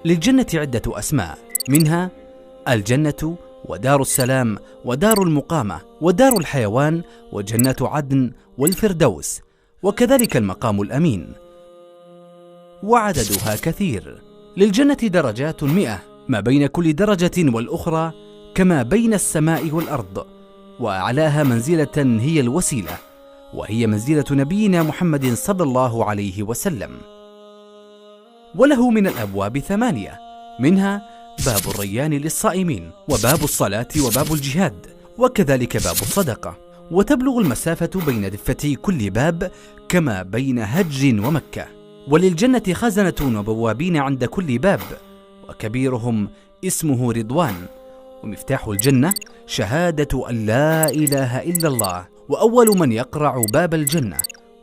للجنة عدة أسماء، منها الجنة ودار السلام ودار المقامة ودار الحيوان وجنة عدن والفردوس، وكذلك المقام الأمين، وعددها كثير. للجنة درجات 100، ما بين كل درجة والأخرى كما بين السماء والأرض، وأعلاها منزلة هي الوسيلة، وهي منزلة نبينا محمد صلى الله عليه وسلم. وله من الأبواب 8، منها باب الريان للصائمين، وباب الصلاة، وباب الجهاد، وكذلك باب الصدقة. وتبلغ المسافة بين دفتي كل باب كما بين هج ومكة. وللجنة خزنة وبوابين عند كل باب، وكبيرهم اسمه رضوان. ومفتاح الجنة شهادة أن لا إله إلا الله. وأول من يقرع باب الجنة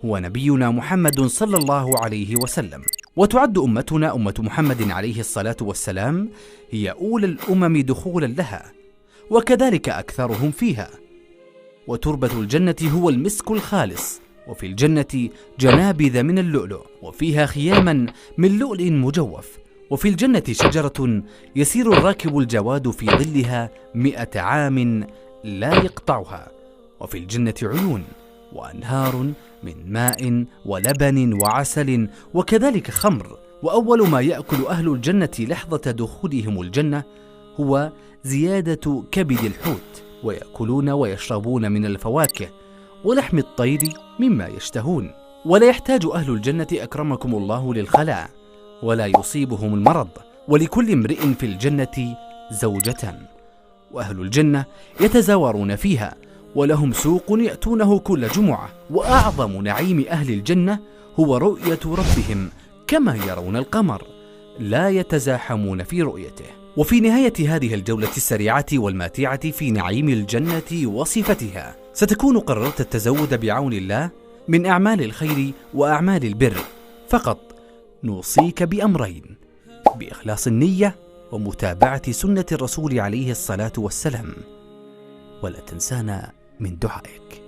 هو نبينا محمد صلى الله عليه وسلم. وتعد أمتنا أمة محمد عليه الصلاة والسلام هي أولى الأمم دخولا لها، وكذلك أكثرهم فيها. وتربة الجنة هو المسك الخالص، وفي الجنة جنابذ من اللؤلؤ، وفيها خياما من لؤلؤ مجوف. وفي الجنة شجرة يسير الراكب الجواد في ظلها 100 عام لا يقطعها. وفي الجنة عيون وأنهار من ماء ولبن وعسل، وكذلك خمر. وأول ما يأكل أهل الجنة لحظة دخولهم الجنة هو زيادة كبد الحوت، ويأكلون ويشربون من الفواكه ولحم الطير مما يشتهون. ولا يحتاج أهل الجنة أكرمكم الله للخلاء، ولا يصيبهم المرض. ولكل امرئ في الجنة زوجة، وأهل الجنة يتزاورون فيها، ولهم سوق يأتونه كل جمعة. وأعظم نعيم أهل الجنة هو رؤية ربهم كما يرون القمر، لا يتزاحمون في رؤيته. وفي نهاية هذه الجولة السريعة والماتعة في نعيم الجنة وصفتها، ستكون قررت التزود بعون الله من أعمال الخير وأعمال البر. فقط نوصيك بأمرين: بإخلاص النية ومتابعة سنة الرسول عليه الصلاة والسلام، ولا تنسانا من دعائك.